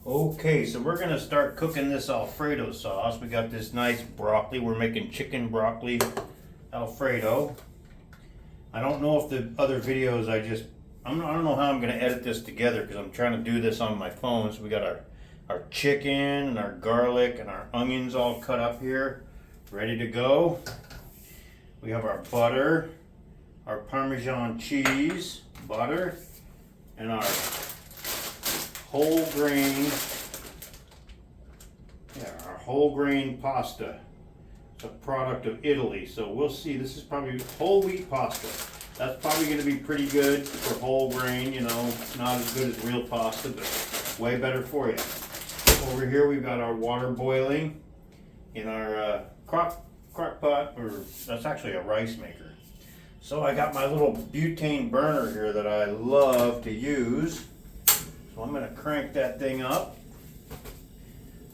Okay, so we're gonna start cooking this Alfredo sauce. We got this nice broccoli. We're making chicken broccoli Alfredo. I don't know if the other videos I don't know how I'm gonna edit this together because I'm trying to do this on my phone. So we got our chicken and our garlic and our onions all cut up here, ready to go. We have our butter, our Parmesan cheese, butter, and our whole grain pasta. It's a product of Italy, so we'll see. This is probably whole wheat pasta. That's probably going to be pretty good for whole grain, you know, not as good as real pasta, but way better for you. Over here we've got our water boiling in our crock pot, or that's actually a rice maker. So I got my little butane burner here that I love to use. So I'm going to crank that thing up.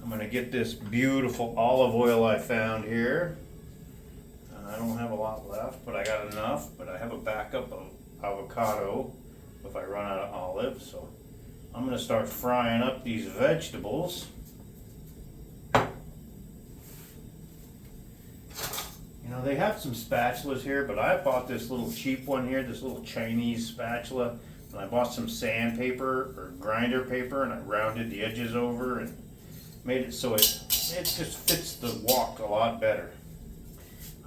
I'm going to get this beautiful olive oil I found here. I don't have a lot left, but I got enough. But I have a backup of avocado if I run out of olives. So I'm going to start frying up these vegetables. You know, they have some spatulas here, but I bought this little cheap one here, this little Chinese spatula. And I bought some sandpaper or grinder paper and I rounded the edges over and made it so it just fits the wok a lot better.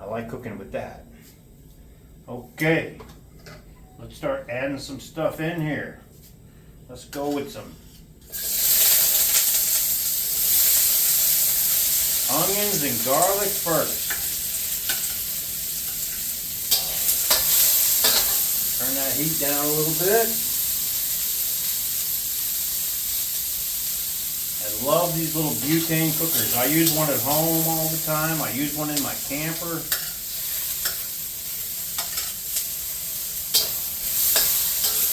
I like cooking with that. Okay, let's start adding some stuff in here. Let's go with some onions and garlic first. Turn that heat down a little bit. I love these little butane cookers. I use one at home all the time. I use one in my camper.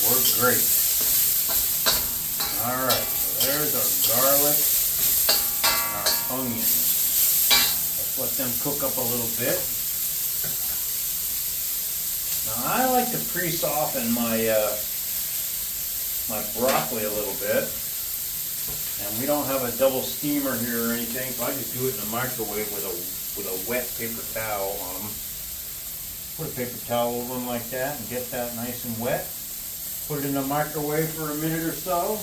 Works great. Alright, so there's our garlic and our onions. Let's let them cook up a little bit. Now I like to pre-soften my my broccoli a little bit, and we don't have a double steamer here or anything, so I just do it in the microwave with a wet paper towel on them. Put a paper towel over them like that and get that nice and wet. Put it in the microwave for a minute or so.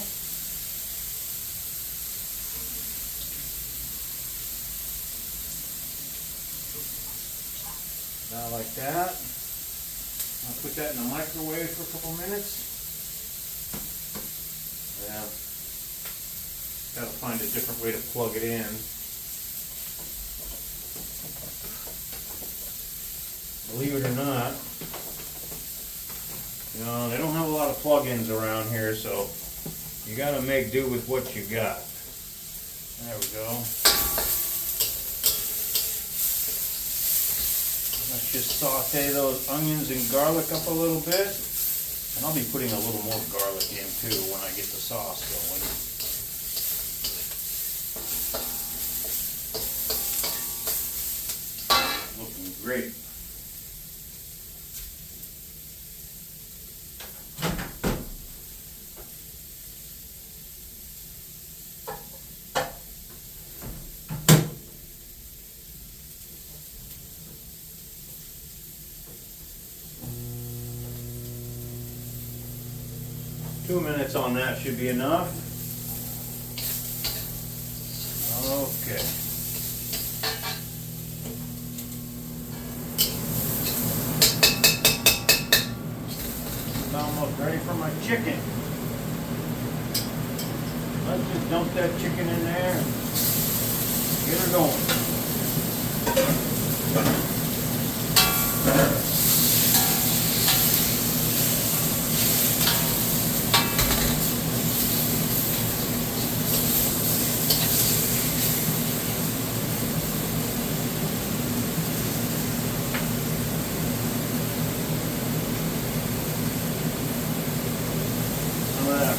Now like that. I'll put that in the microwave for a couple minutes. Yeah, gotta find a different way to plug it in. Believe it or not, you know, they don't have a lot of plug-ins around here, so you gotta make do with what you got. There we go. Let's just saute those onions and garlic up a little bit. And I'll be putting a little more garlic in too when I get the sauce going. Looking great. Two minutes on that should be enough. Okay. It's almost ready for my chicken. Let's just dump that chicken in there and get her going.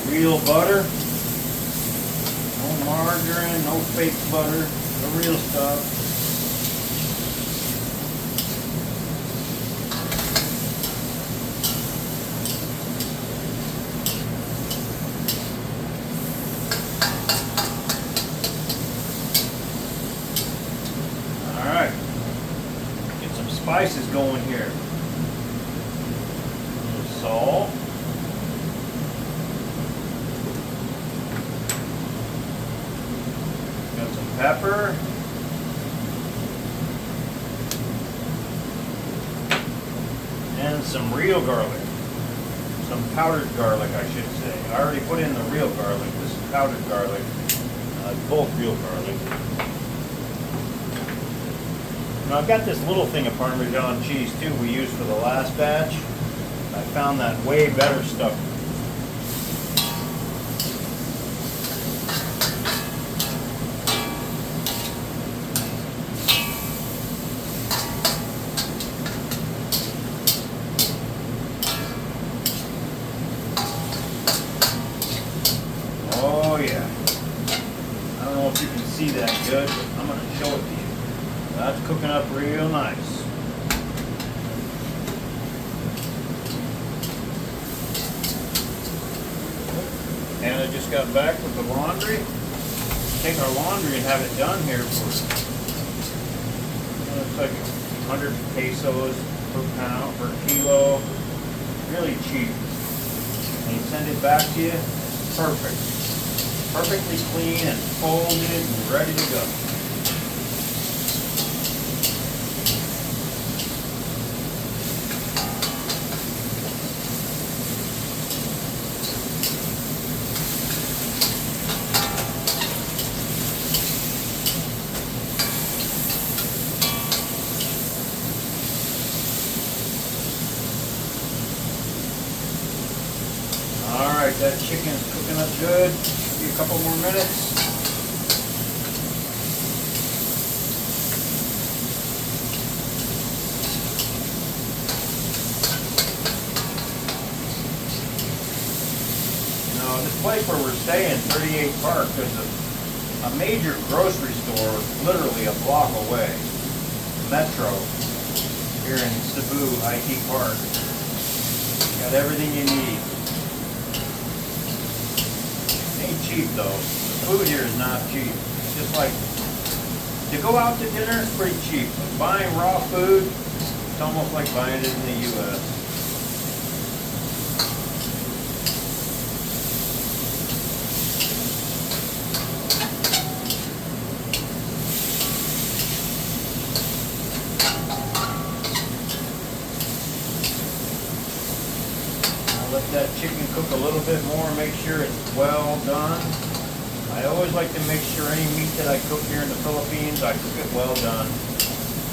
Real butter, no margarine, no fake butter, the real stuff. Alright. Get some spices going here. A little salt. Got some pepper. And some real garlic. Some powdered garlic, I should say. I already put in the real garlic. This is powdered garlic. Both real garlic. Now I've got this little thing of Parmesan cheese too we used for the last batch. I found that way better stuff. Oh yeah. I don't know if you can see that good, but I'm going to show it to you. That's cooking up real nice. And I just got back with the laundry. Take our laundry and have it done here for, it's like 100 pesos per pound, per kilo. Really cheap. And you send it back to you, perfect. Perfectly clean and folded and ready to go. Alright, that chicken's cooking up good. Give you a couple more minutes. You know, this place where we're staying, 38 Park, there's a major grocery store literally a block away. Metro, here in Cebu, IT Park. Got everything you need. Ain't cheap though. The food here is not cheap. Just like to go out to dinner is pretty cheap. But buying raw food, it's almost like buying it in the U.S. Let that chicken cook a little bit more, make sure it's well done. I always like to make sure any meat that I cook here in the Philippines, I cook it well done.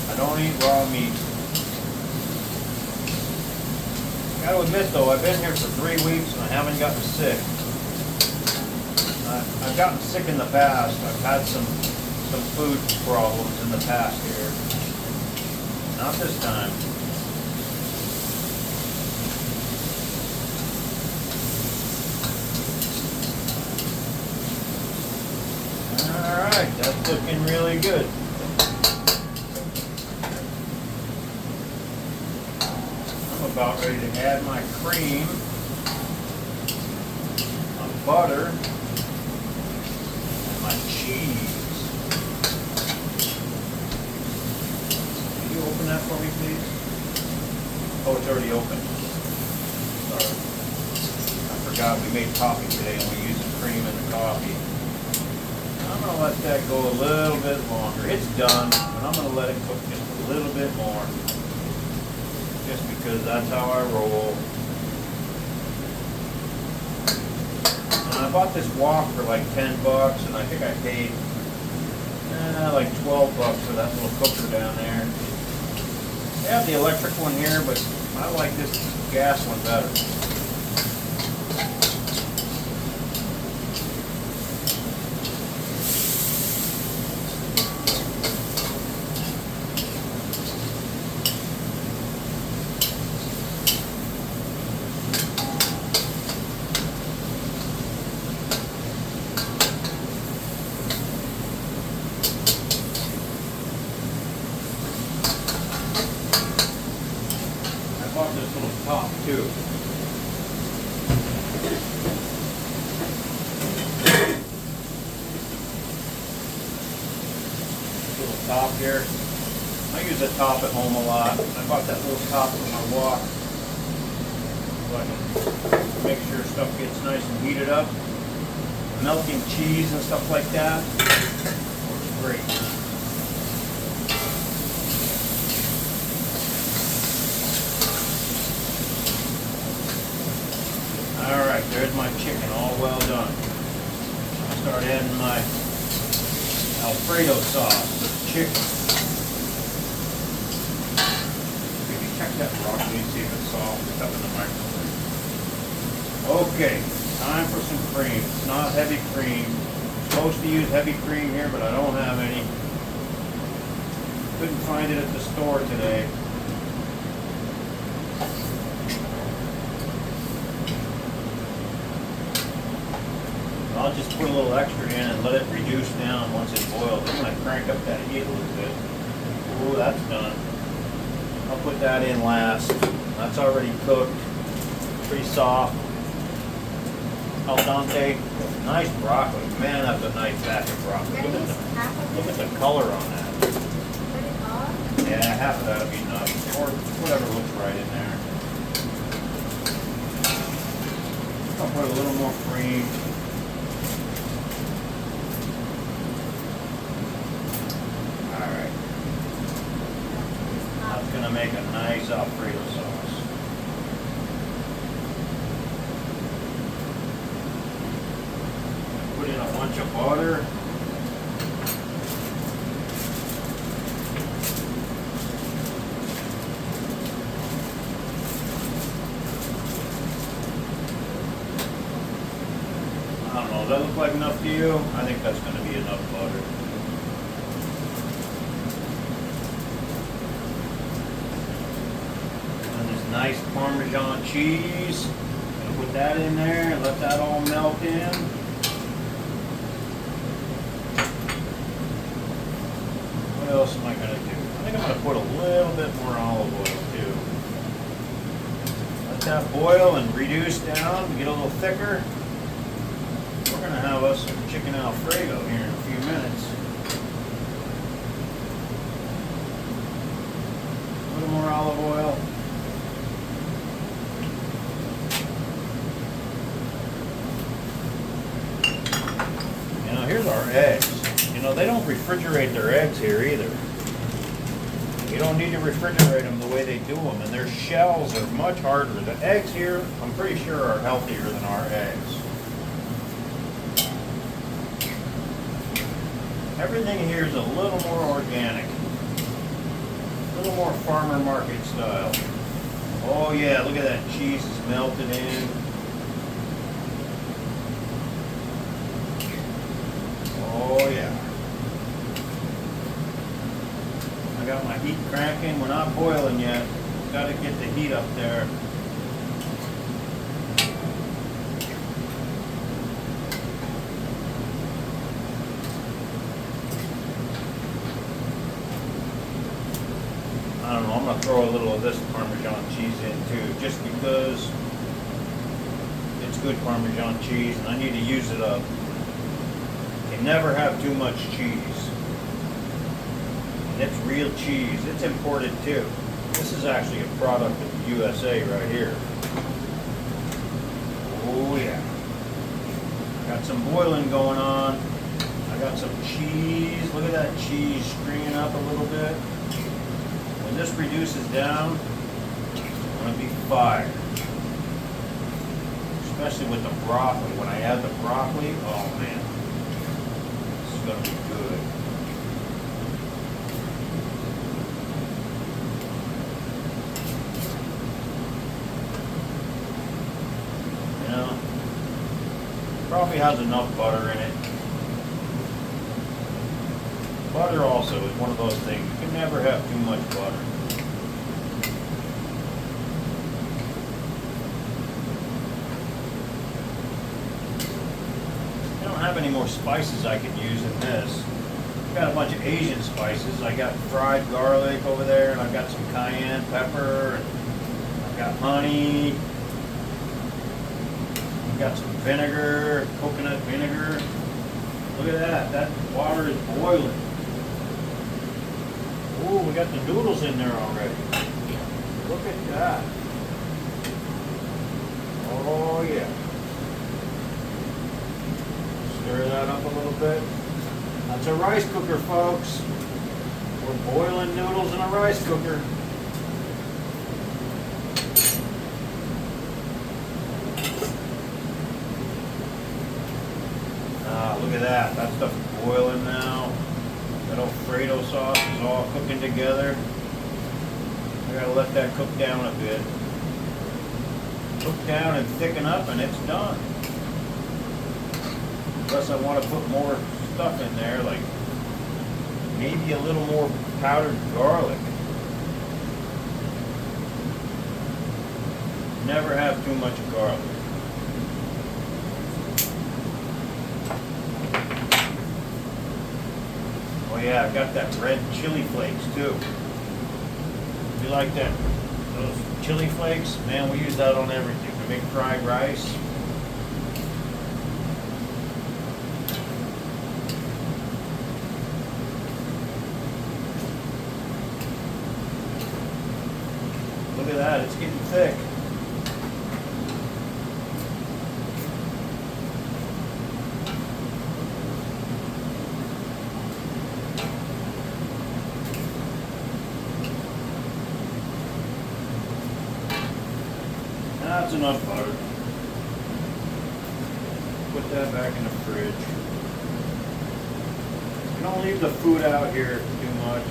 I don't eat raw meat. I gotta admit though, I've been here for 3 weeks and I haven't gotten sick. I've gotten sick in the past. I've had some food problems in the past here. Not this time. Alright, that's looking really good. I'm about ready to add my cream, my butter, and my cheese. Can you open that for me, please? Oh, it's already open. Sorry. I forgot we made coffee today and we used the cream in the coffee. I'm going to let that go a little bit longer. It's done, but I'm going to let it cook just a little bit more. Just because that's how I roll. And I bought this wok for like $10, and I think I paid like $12 for that little cooker down there. They have the electric one here, but I like this gas one better. This little top too. top here. I use a top at home a lot. I bought that little top for my wok, so I can make sure stuff gets nice and heated up. Melting cheese and stuff like that works great. Alright, there's my chicken all well done. I'll start adding my Alfredo sauce to the chicken. Maybe check that broccoli and see if it's soft. It's up in the microwave. Okay, time for some cream. It's not heavy cream. I'm supposed to use heavy cream here, but I don't have any. Couldn't find it at the store today. I'll just put a little extra in and let it reduce down once it boils. I'm going to crank up that heat a little bit. Ooh, that's done. I'll put that in last. That's already cooked. Pretty soft. Al dente. Nice broccoli. Man, that's a nice batch of broccoli. Look at the color on that. Yeah, half of that would be enough. Or whatever looks right in there. I'll put a little more cream. Gonna make a nice Alfredo sauce. Put in a bunch of butter. I don't know, does that look like enough to you? I think that's gonna be enough butter. Nice Parmesan cheese. Gonna put that in there and let that all melt in. What else am I gonna do? I think I'm gonna put a little bit more olive oil too. Let that boil and reduce down, get a little thicker. We're gonna have us some chicken Alfredo here in a few minutes. A little more olive oil. Here's our eggs. You know, they don't refrigerate their eggs here either. You don't need to refrigerate them the way they do them, and their shells are much harder. The eggs here, I'm pretty sure, are healthier than our eggs. Everything here is a little more organic. A little more farmer market style. Oh yeah, look at that cheese is melted in. Oh yeah. I got my heat cranking. We're not boiling yet. Got to get the heat up there. I don't know, I'm going to throw a little of this Parmesan cheese in too, just because it's good Parmesan cheese and I need to use it up. You never have too much cheese. And it's real cheese. It's imported too. This is actually a product of the USA right here. Oh yeah. Got some boiling going on. I got some cheese. Look at that cheese stringing up a little bit. When this reduces down, it's going to be fire. Especially with the broccoli. When I add the broccoli, oh man. This is going to be good. You know, probably has enough butter in it. Butter also is one of those things. You can never have too much butter. I don't have any more spices I can use in this. I've got a bunch of Asian spices. I got fried garlic over there, and I've got some cayenne pepper, and I've got honey. I've got some vinegar, coconut vinegar. Look at that. That water is boiling. Ooh, we got the noodles in there already. Look at that. Oh yeah. Stir that up a little bit. That's a rice cooker, folks. We're boiling noodles in a rice cooker. Ah, look at that. That stuff's boiling now. That Alfredo sauce is all cooking together. I gotta let that cook down a bit. Cook down and thicken up and it's done. Plus I want to put more stuff in there, like maybe a little more powdered garlic. Never have too much garlic. Oh yeah, I've got that red chili flakes too. You like that? Those chili flakes? Man, we use that on everything. To make fried rice. Look at that, it's getting thick. That's enough butter. Put that back in the fridge. You don't leave the food out here too much.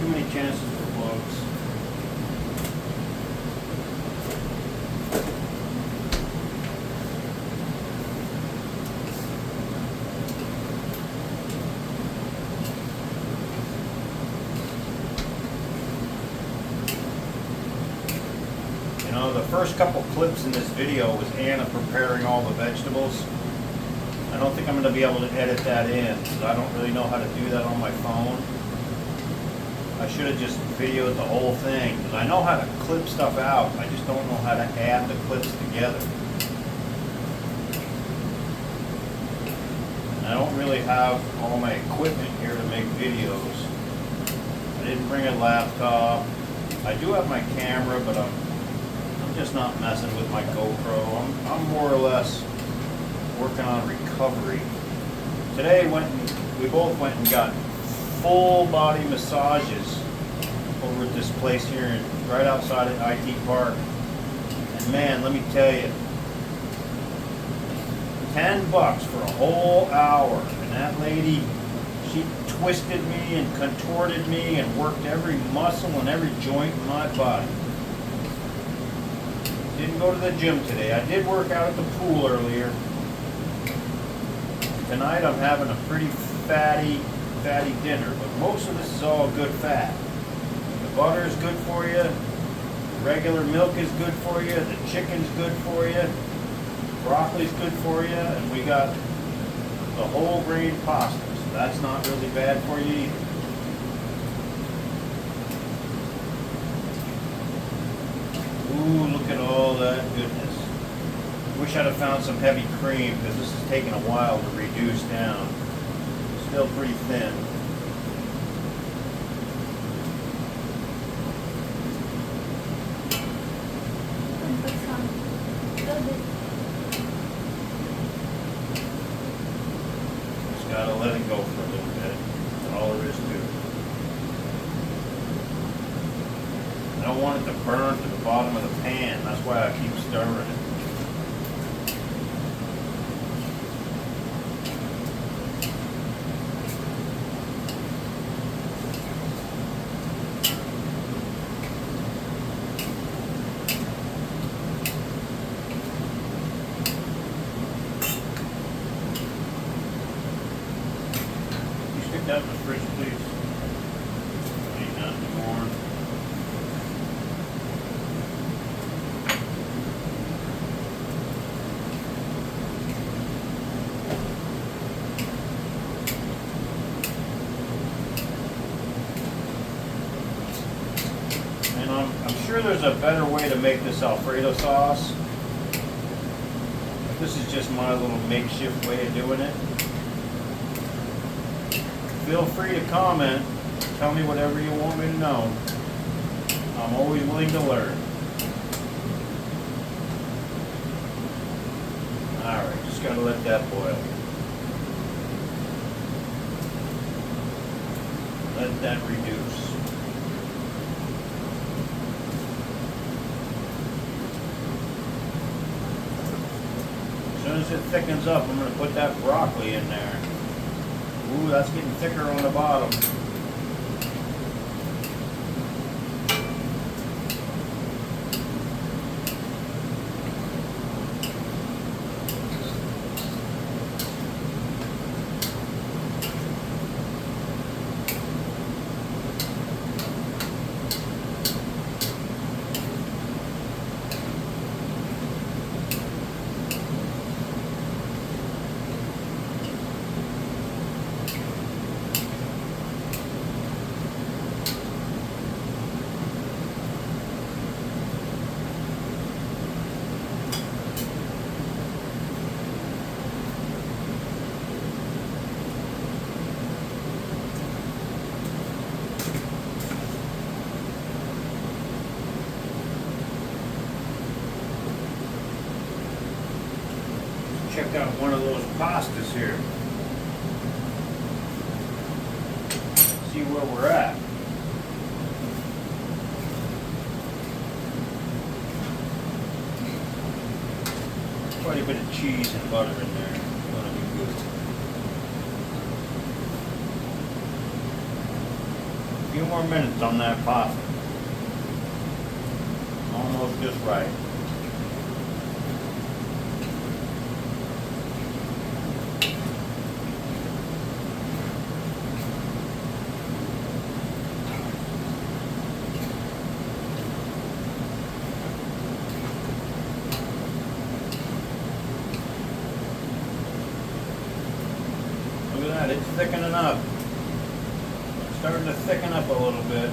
Too many chances for bugs. You know, the first couple clips in this video was Anna preparing all the vegetables. I don't think I'm going to be able to edit that in because I don't really know how to do that on my phone. I should have just videoed the whole thing because I know how to clip stuff out. I just don't know how to add the clips together. And I don't really have all my equipment here to make videos. I didn't bring a laptop. I do have my camera, but I'm just not messing with my GoPro. I'm more or less working on recovery. Today we both went and got full body massages over at this place here right outside of IT Park. And man, let me tell you, $10 for a whole hour. And that lady, she twisted me and contorted me and worked every muscle and every joint in my body. Didn't go to the gym today. I did work out at the pool earlier. Tonight I'm having a pretty fatty dinner, but most of this is all good fat. The butter is good for you. The regular milk is good for you. The chicken's good for you. Broccoli's good for you. And we got the whole grain pasta, so that's not really bad for you either. Ooh, look at all that goodness. Wish I'd have found some heavy cream because this is taking a while to reduce down. Still pretty thin. Just gotta let it go for a little bit. That's all there is to it. I don't want it to burn to the bottom of the pan. That's why I keep stirring it. That in the fridge, please. Need nothing more. And I'm sure there's a better way to make this Alfredo sauce. This is just my little makeshift way of doing it. Feel free to comment, tell me whatever you want me to know. I'm always willing to learn. Alright, just gotta let that boil. Let that reduce. As soon as it thickens up, I'm going to put that broccoli in there. Ooh, that's getting thicker on the bottom. Check out one of those pastas here. See where we're at. Quite a bit of cheese and butter in there. It's gonna be good. A few more minutes on that pasta. Almost just right. Look at that, it's thickening up. It's starting to thicken up a little bit.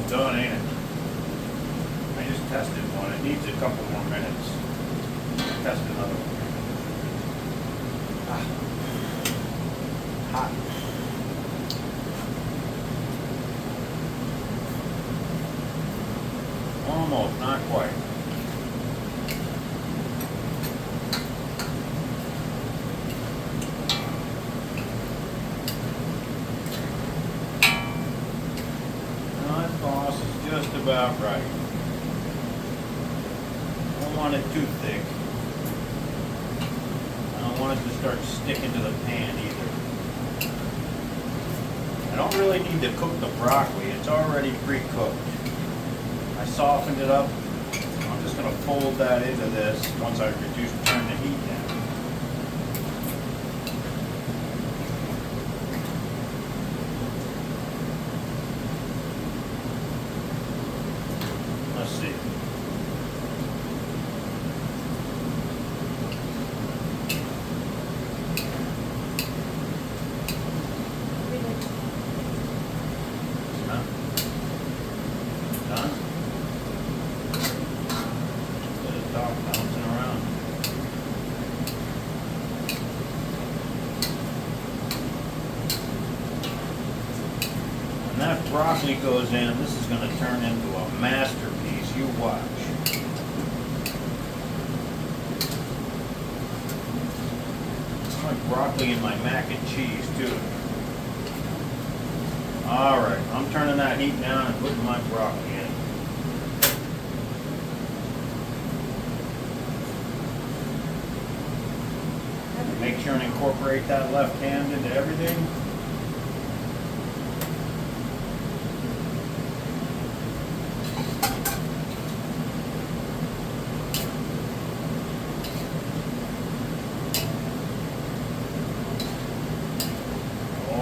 Done, ain't it? I just tested one. It needs a couple more minutes. Test another one. Hot. Almost, not quite. Just about right. Don't want it too thick. I don't want it to start sticking to the pan either. I don't really need to cook the broccoli. It's already pre-cooked. I softened it up. I'm just going to fold that into this once I turn the heat down. Let's see. Done? Done? Let it top bouncing around. When that broccoli goes in, this is going to turn into a masterpiece. You watch. I like broccoli in my mac and cheese too. Alright, I'm turning that heat down and putting my broccoli in. Make sure and incorporate that left hand into everything.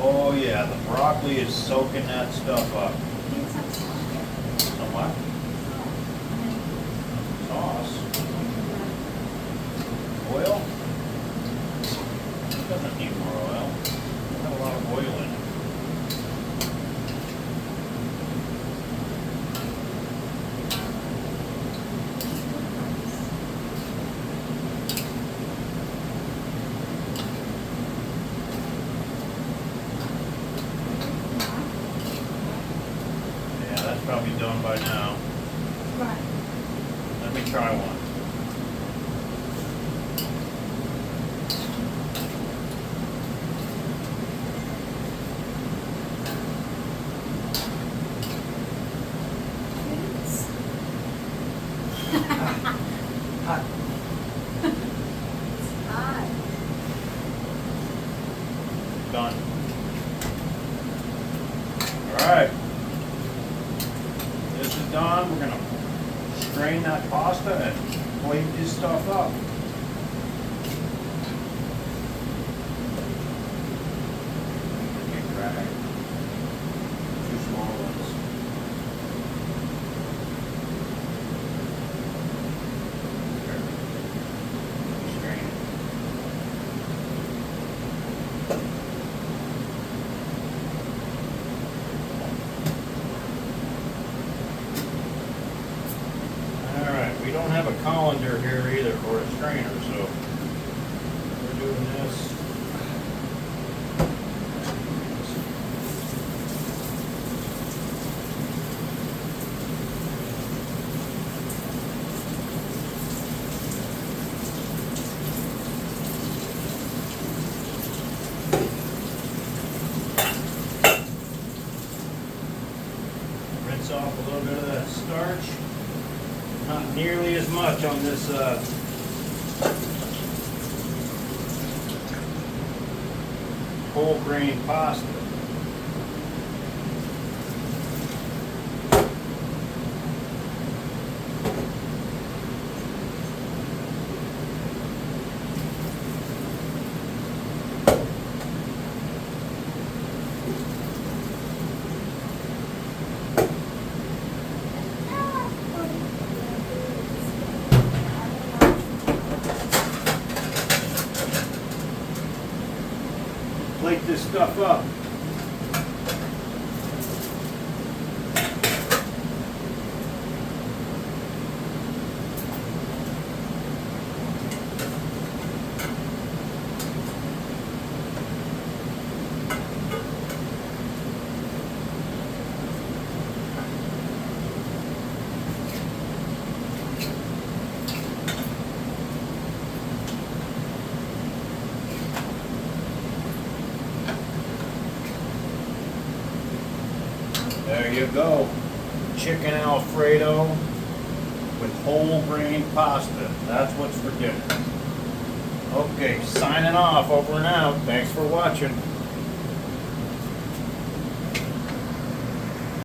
Oh yeah, the broccoli is soaking that stuff up. Some what? Sauce. Oil? It doesn't need more oil. It's got a lot of oil in it. Yeah, that's probably done by now. Right. Let me try one. Hot. It's hot. Done. Alright. This is done. We're going to strain that pasta and plate this stuff up. Okay, right. Two small ones. There. Strain it. Alright, we don't have a colander here either or a strainer, so we're doing this. Rinse off a little bit of that starch. Not nearly as much on this whole grain pasta. Plate this stuff up. There you go. Chicken Alfredo with whole grain pasta. That's what's for dinner. Okay, signing off. Over and out. Thanks for watching.